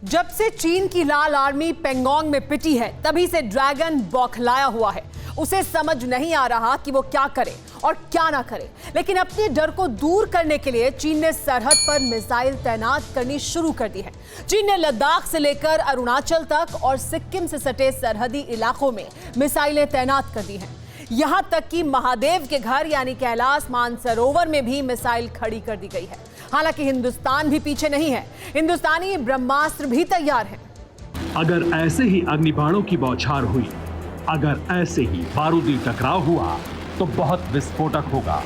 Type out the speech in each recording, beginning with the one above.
जब से चीन की लाल आर्मी पेंगोंग में पिटी है तभी से ड्रैगन बौखलाया हुआ है। उसे समझ नहीं आ रहा कि वो क्या करे और क्या ना करे, लेकिन अपने डर को दूर करने के लिए चीन ने सरहद पर मिसाइल तैनात करनी शुरू कर दी है। चीन ने लद्दाख से लेकर अरुणाचल तक और सिक्किम से सटे सरहदी इलाकों में मिसाइलें तैनात कर दी हैं। यहां तक कि महादेव के घर यानी कैलाश मानसरोवर में भी मिसाइल खड़ी कर दी गई है। हालांकि हिंदुस्तान भी पीछे नहीं है, हिंदुस्तानी ब्रह्मास्त्र भी तैयार है। अगर ऐसे ही अग्निबाणों की बौछार हुई, अगर ऐसे ही बारूदी टकराव हुआ तो बहुत विस्फोटक होगा।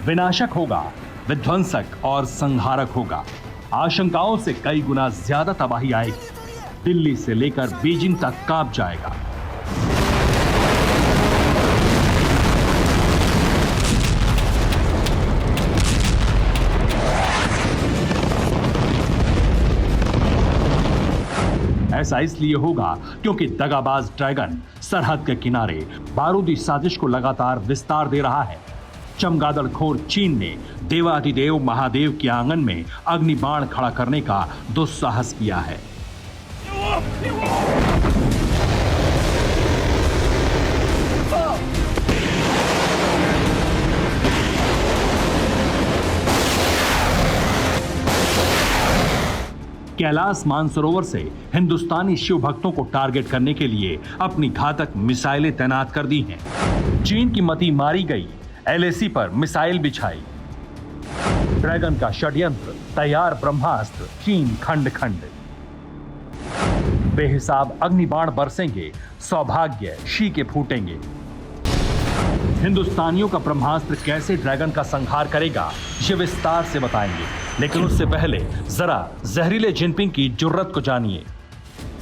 विनाशक होगा, विध्वंसक और संहारक होगा। आशंकाओं से कई गुना ज्यादा तबाही आएगी। दिल्ली से लेकर बीजिंग तक कांप जाएगा। ऐसा इसलिए होगा क्योंकि दगाबाज ड्रैगन सरहद के किनारे बारूदी साजिश को लगातार विस्तार दे रहा है। चमगादड़खोर चीन ने देवाधिदेव महादेव के आंगन में अग्निबाण खड़ा करने का दुस्साहस किया है। कैलाश मानसरोवर से हिंदुस्तानी शिव भक्तों को टारगेट करने के लिए अपनी घातक मिसाइलें तैनात कर दी हैं। चीन की मति मारी गई, एलएसी पर मिसाइल बिछाई। ड्रैगन का षड्यंत्र तैयार, ब्रह्मास्त्र चीन खंड खंड। बेहिसाब अग्निबाण बरसेंगे, सौभाग्य शी के फूटेंगे। हिंदुस्तानियों का ब्रह्मास्त्र कैसे ड्रैगन का संहार करेगा, ये विस्तार से बताएंगे, लेकिन उससे पहले जरा जहरीले जिनपिंग की जुर्रत को जानिए।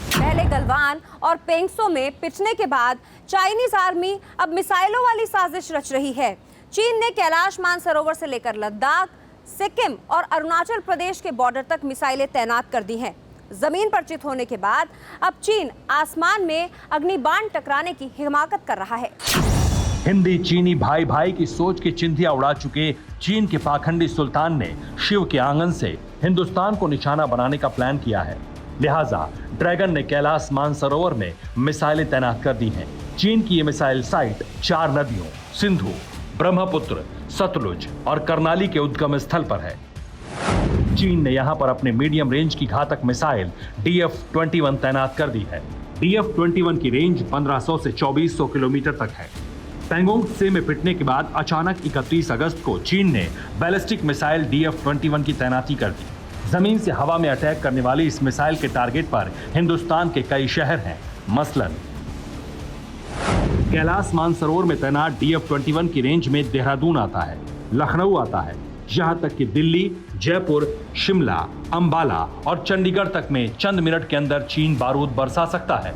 पहले गलवान और पेंगसो में पिटने के बाद चाइनीज आर्मी अब मिसाइलों वाली साजिश रच रही है। चीन ने कैलाश मानसरोवर से लेकर लद्दाख, सिक्किम और अरुणाचल प्रदेश के बॉर्डर तक मिसाइलें तैनात कर दी हैं। जमीन पर चित होने के बाद अब चीन आसमान में अग्निबाण टकराने की हिमाकत कर रहा है। हिंदी चीनी भाई भाई की सोच की चिंधियां उड़ा चुके चीन के पाखंडी सुल्तान ने शिव के आंगन से हिंदुस्तान को निशाना बनाने का प्लान किया है। लिहाजा ड्रैगन ने कैलाश मानसरोवर में मिसाइलें तैनात कर दी हैं। चीन की ये मिसाइल साइट 4 नदियों सिंधु, ब्रह्मपुत्र, सतलुज और करनाली के उद्गम स्थल पर है। चीन ने यहां पर अपने मीडियम रेंज की घातक मिसाइल DF-21 तैनात कर दी है। DF-21 की रेंज 1500 से 2400 किलोमीटर तक है। पेंगोंग से में पिटने के बाद अचानक 31 अगस्त को चीन ने बैलिस्टिक मिसाइल DF-21 की तैनाती कर दी। जमीन से हवा में अटैक करने वाली इस मिसाइल के टारगेट पर हिंदुस्तान के कई शहर हैं। मसलन कैलाश मानसरोवर में तैनात DF-21 की रेंज में देहरादून आता है, लखनऊ आता है, यहां तक कि दिल्ली, जयपुर, शिमला, अंबाला और चंडीगढ़ तक में चंद मिनट के अंदर चीन बारूद बरसा सकता है।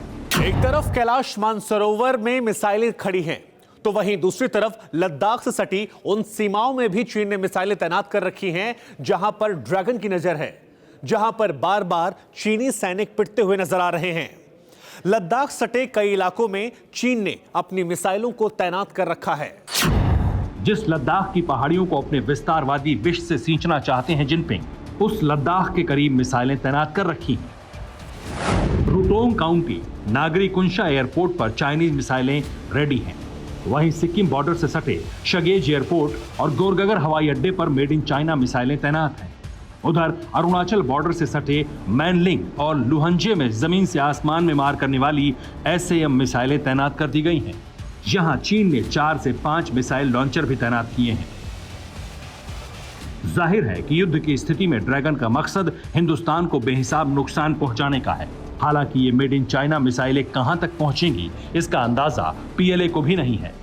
एक तरफ कैलाश मानसरोवर में मिसाइलें खड़ी हैं, तो वहीं दूसरी तरफ लद्दाख से सटी उन सीमाओं में भी चीन ने मिसाइलें तैनात कर रखी हैं जहां पर ड्रैगन की नजर है, जहां पर बार बार चीनी सैनिक पिटते हुए नजर आ रहे हैं। लद्दाख सटे कई इलाकों में चीन ने अपनी मिसाइलों को तैनात कर रखा है। जिस लद्दाख की पहाड़ियों को अपने विस्तारवादी विष से सींचना चाहते हैं जिनपिंग, उस लद्दाख के करीब मिसाइलें तैनात कर रखी हैं। रुटोंग काउंटी नागरी कुंशा एयरपोर्ट पर चाइनीज मिसाइलें रेडी हैं। वहीं सिक्किम बॉर्डर से सटे शगेज एयरपोर्ट और गोरगगर हवाई अड्डे पर मेड इन चाइना मिसाइलें तैनात हैं। उधर अरुणाचल बॉर्डर से सटे मैनलिंग और लुहंजे में जमीन से आसमान में मार करने वाली SAM मिसाइलें तैनात कर दी गई हैं। यहां चीन ने 4 से 5 मिसाइल लॉन्चर भी तैनात किए हैं। जाहिर है कि युद्ध की स्थिति में ड्रैगन का मकसद हिंदुस्तान को बेहिसाब नुकसान पहुंचाने का है। हालांकि ये मेड इन चाइना मिसाइलें कहां तक पहुंचेंगी, इसका अंदाजा PLA को भी नहीं है।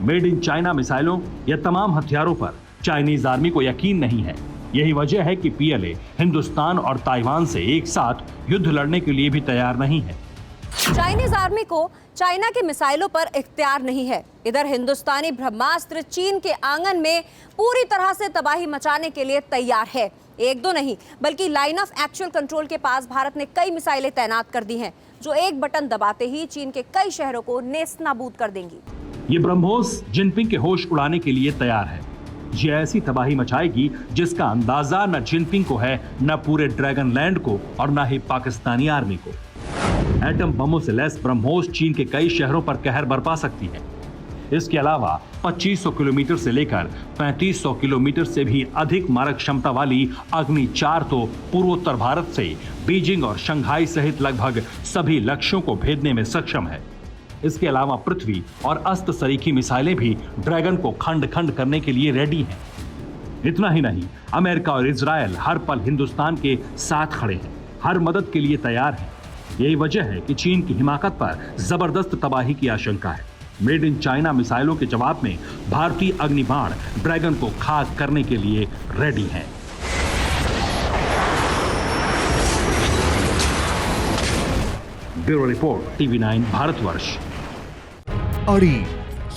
मेड इन चाइना मिसाइलों या तमाम हथियारों पर चाइनीज आर्मी को यकीन नहीं है। यही वजह है कि PLA हिंदुस्तान और ताइवान से एक साथ युद्ध लड़ने के लिए भी तैयार नहीं है। चाइनीज आर्मी को चाइना के मिसाइलों पर इख्तियार नहीं है। इधर हिंदुस्तानी ब्रह्मास्त्र चीन के आंगन में पूरी तरह से तबाही मचाने के लिए तैयार है। एक दो नहीं बल्कि लाइन ऑफ एक्चुअल कंट्रोल के पास भारत ने कई मिसाइलें तैनात कर दी हैं, जो एक बटन दबाते ही चीन के कई शहरों को नेस्तनाबूद कर देंगी। ये ब्रह्मोस जिनपिंग के होश उड़ाने के लिए तैयार है। ये ऐसी तबाही मचाएगी जिसका अंदाजा न जिनपिंग को है, न पूरे ड्रैगन लैंड को और न ही पाकिस्तानी आर्मी को। एटम बमों से लैस ब्रह्मोस चीन के कई शहरों पर कहर बरपा सकती है। इसके अलावा 2500 किलोमीटर से लेकर 3500 किलोमीटर से भी अधिक मारक क्षमता वाली अग्नि 4 तो पूर्वोत्तर भारत से बीजिंग और शंघाई सहित लगभग सभी लक्ष्यों को भेदने में सक्षम है। इसके अलावा पृथ्वी और अस्त्र सरीखी मिसाइलें भी ड्रैगन को खंड खंड करने के लिए रेडी हैं। इतना ही नहीं, अमेरिका और इजराइल हर पल हिंदुस्तान के साथ खड़े हैं, हर मदद के लिए तैयार हैं। यही वजह है कि चीन की हिमाकत पर जबरदस्त तबाही की आशंका है। मेड इन चाइना मिसाइलों के जवाब में भारतीय अग्निबाण ड्रैगन को खाक करने के लिए रेडी हैं। Bureau report, TV9 Bharatvarsh. अड़ी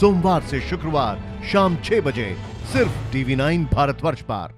सोमवार से शुक्रवार शाम 6 बजे सिर्फ TV9 भारतवर्ष पर।